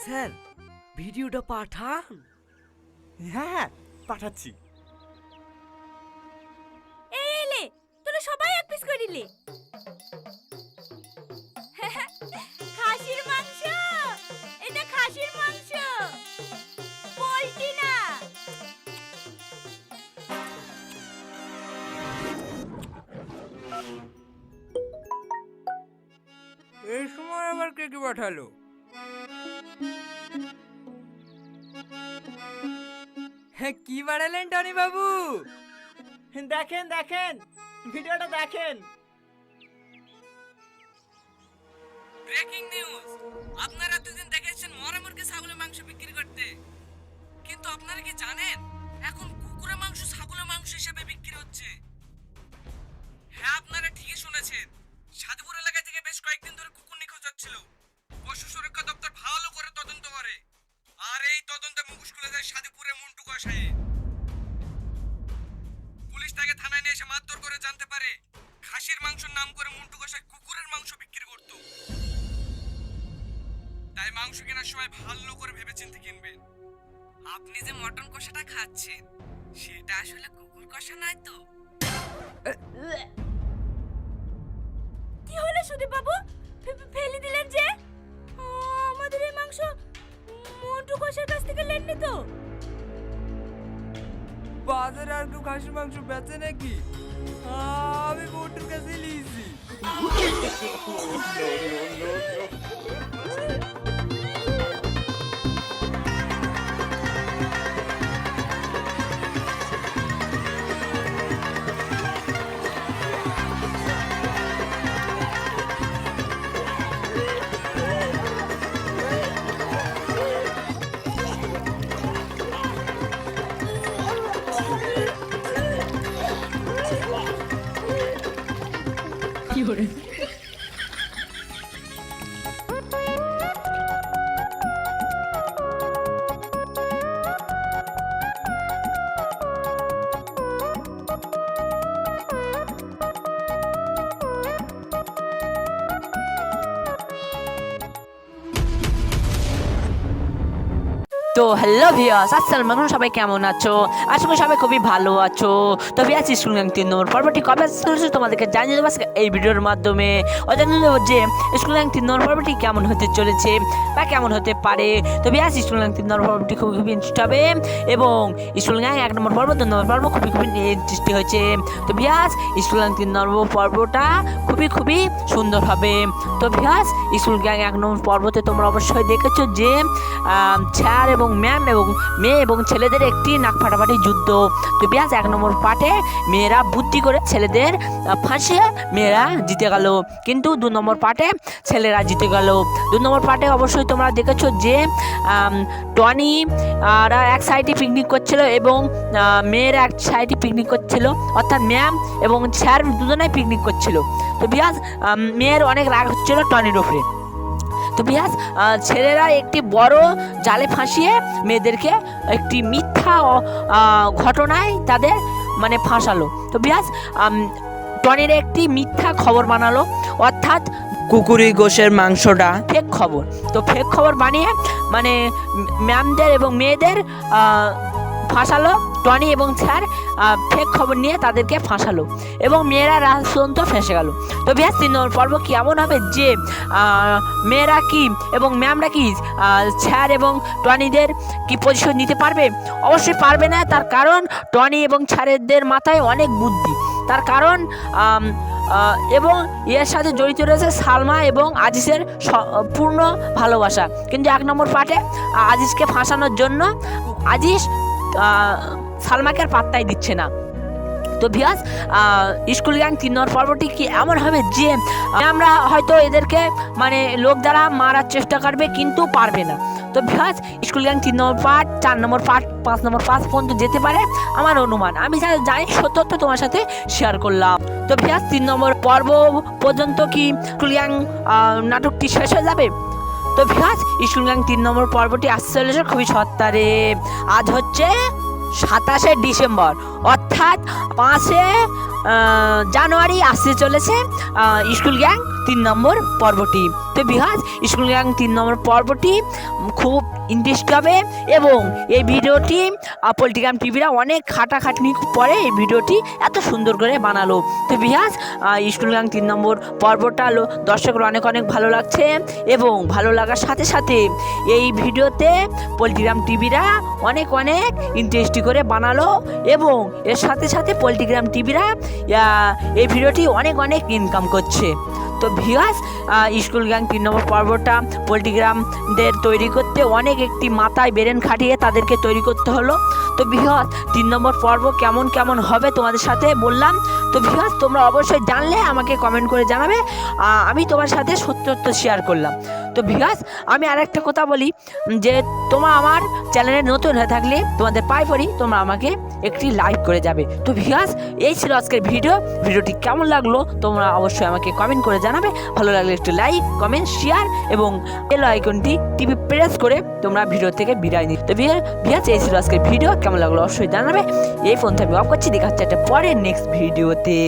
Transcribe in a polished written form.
Sir ভিডিওটা পাঠান। হ্যাঁ হ্যাঁ পাঠাচ্ছি। এই এলে তোরা সবাই এক পিস করিলে। খাসির মাংস, এটা খাসির মাংস, পোল্ট্রি না। এই সময় আবার কে কি পাঠালো? হ্যাঁ, কি বাড়ালেন টনি বাবু? দেখেন দেখেন ভিডিওটা দেখেন। Breaking news! আপনারা এতদিন দেখেছেন মরা মুরগি ছাগলের মাংস বিক্রি করতে, কিন্তু আপনারা কি জানেন এখন কুকুরের মাংস ছাগলের মাংস হিসেবে বিক্রি হচ্ছে? হ্যাঁ, আপনারা ঠিকই শুনেছেন। সাধুপুর এলাকা থেকে বেশ কয়েকদিন ধরে কুকুর নিখোঁজ হচ্ছিল। পশু সুরক্ষা দপ্তর ভালো করে তদন্ত করে, আর এই তদন্তে মুখোশ খুলে যায় সাধুপুরের মন্টু কষায়ে। পুলিশ তাকে থানায় নিয়ে এসে মারধর করে জানতে পারে খাসির মাংসের নাম করে মন্টু কষাই কুকুরের মাংস বিক্রি করত। তাই মাংস কেনার সময় ভালো করে ভেবেচিন্তে কিনবেন। আপনি যে মটন কষাটা খাচ্ছেন সেটা আসলে কুকুর কষা নয় তো? কি হলো সুদীপ বাবু, ফেলে দিলেন যে? আমাদের এই মাংস মন্টু কষার কাছ থেকে নেননি তো? বাজারে আর কেউ খাসির মাংস বেচে নাকি? আমি মন্টুর কাছে নিয়েছি। তো হ্যালো ভিউয়ার্স, আসসালামু আলাইকুম। সবাই কেমন আছো? আশা করি সবাই খুবই ভালো আছো। তো ভিউয়ার্স, স্কুল গ্যাং 3 নম্বর পর্বটি কবে চলছে তোমাদেরকে জানিয়ে দেবো এই ভিডিওর মাধ্যমে। জানিয়ে দেবো যে স্কুল গ্যাং 3 নম্বর পর্বটি কেমন হতে চলেছে বা কেমন হতে পারে। তো ভিউয়ার্স, স্কুল গ্যাং 3 নম্বর পর্বটি খুবই ইন্টারেস্ট হবে এবং স্কুল গ্যাং 1 নম্বর পর্ব 2 নম্বর পর্ব খুবই ইন্টারেস্টিং হয়েছে। তো ভিউয়ার্স, স্কুল গ্যাং 3 নম্বর পর্বটা খুবই সুন্দর হবে। তো ভিউয়ার্স, স্কুল গ্যাং 1 নম্বর পর্বতে তোমরা অবশ্যই দেখেছো যে স্যার এবং ম্যাম এবং মেয়ে এবং ছেলেদের একটি নাক ফাটাফাটি যুদ্ধ। তো বিয়াস 1 নম্বর পার্টে মেয়েরা বুদ্ধি করে ছেলেদের ফাঁসিয়ে মেয়েরা জিতে গেল, কিন্তু 2 নম্বর পার্টে ছেলেরা জিতে গেল। 2 নম্বর পার্টে অবশ্যই তোমরা দেখেছো যে টনি রা এক সাইডে পিকনিক করছিল এবং মেয়েরা এক সাইডে পিকনিক করছিল, অর্থাৎ ম্যাম এবং স্যার দুজনেই পিকনিক করছিল। তো বিয়াস মেয়ের অনেক রাগ হচ্ছিল টনির ওপরে। তো বিয়াস ছেলেরা একটি বড় জালে ফাঁসিয়ে মেয়েদেরকে একটি মিথ্যা ঘটনায় তাদের মানে ফাঁসালো। তো বিয়াস টনির একটি মিথ্যা খবর বানালো, অর্থাৎ কুকুরি গোশের মাংসটা ফেক খবর। তো ফেক খবর বানিয়ে মানে ম্যামদের এবং মেয়েদের ফাঁসালো। টনি এবং স্যার ফেক খবর নিয়ে তাদেরকে ফাঁসালো এবং মেয়েরা রাজতন্ত্র ফেঁসে গেল। তো বিয়াস 3 নম্বর পর্ব কি এমন হবে যে মেয়েরা কি এবং ম্যামরা কি স্যার এবং টনিদের কি প্রতিশোধ নিতে পারবে? অবশ্যই পারবে না। তার কারণ টনি এবং স্যারেদের মাথায় অনেক বুদ্ধি। তার কারণ এবং এর সাথে জড়িত রয়েছে সালমা এবং আজিজের পূর্ণ ভালোবাসা। কিন্তু 1 নম্বর পার্টে আজিজকে ফাঁসানোর জন্য আজিজ সালমাকে আর পাত্তাই দিচ্ছে না। তো ভিউয়ার্স, স্কুল গ্যাং 3 নম্বর পর্বটি কি এমন হবে যে আমরা হয়তো এদেরকে মানে লোক দ্বারা মারার চেষ্টা করবে কিন্তু পারবে না। তো ভিউয়ার্স, স্কুল গ্যাং 3 নম্বর পার্ট, 4 নম্বর পার্ট, 5 নম্বর পার্ট পর্যন্ত যেতে পারে আমার অনুমান। আমি যা জানি সত্যতা তোমার সাথে শেয়ার করলাম। তো ভিউয়ার্স, 3 নম্বর পর্ব পর্যন্ত কি স্কুল গ্যাং নাটকটি শেষ হয়ে যাবে? তো ভিউয়ার্স, স্কুল গ্যাং 3 নম্বর পর্বটি আসছে চলেছে খুবই সত্তারে। আজ হচ্ছে 27শে ডিসেম্বর, অর্থাৎ 5 জানুয়ারি আসতে চলেছে স্কুল গ্যাং 3 নম্বর পর্বটি। তো বিহাজ স্কুল গ্যাং 3 নম্বর পর্বটি খুব ইন্টারেস্ট হবে এবং এই ভিডিওটি পলিটিগ্রাম টিভিরা অনেক খাটাখাটনি পরে এই ভিডিওটি এত সুন্দর করে বানালো। তো বিহাজ স্কুল গ্যাং 3 নম্বর পর্বটা দর্শকরা অনেক অনেক ভালো লাগছে এবং ভালো লাগার সাথে সাথে এই ভিডিওতে পলিটিগ্রাম টিভিরা অনেক অনেক ইন্টারেস্টি করে বানালো এবং এর সাথে সাথে পলিটিগ্রাম টিভিরা এই ভিডিওটি অনেক অনেক ইনকাম করছে। তো ভিউয়ার্স স্কুল গ্যাং 3 নম্বর পর্বটা পলিটিগ্রামদের তৈরি করতে অনেক একটি মাথায় ব্রেন খাটিয়ে তাদেরকে তৈরি করতে হলো। তো ভিউয়ার্স 3 নম্বর পর্ব কেমন কেমন হবে তোমাদের সাথে বললাম। তো ভিউয়ার্স তোমরা অবশ্যই জানলে আমাকে কমেন্ট করে জানাবে, আমি তোমার সাথে সত্য শেয়ার করলাম। তো ভিউয়ার্স আমি আরেকটা কথা বলি যে তোমরা আমার চ্যানেলে নতুন হয়ে থাকলে তোমাদের পায়ে পড়ি তোমরা আমাকে একটি লাইক করে যাবে। তো ভিউয়ার্স এই ছিল আজকের ভিডিওটি কেমন লাগলো তোমরা অবশ্যই আমাকে কমেন্ট করে জানাবে। ভালো লাগলে একটু লাইক কমেন্ট শেয়ার এবং বেল আইকনটি টিপে প্রেস করে তোমরা ভিডিও থেকে বিদায় নিই। তো ভিউয়ার্স এই ছিল আজকের ভিডিও কেমন লাগলো অবশ্যই জানাবে। এই ফোনটা আমি অফ করছি, দেখা হচ্ছে একটা পরে নেক্সট ভিডিওতে।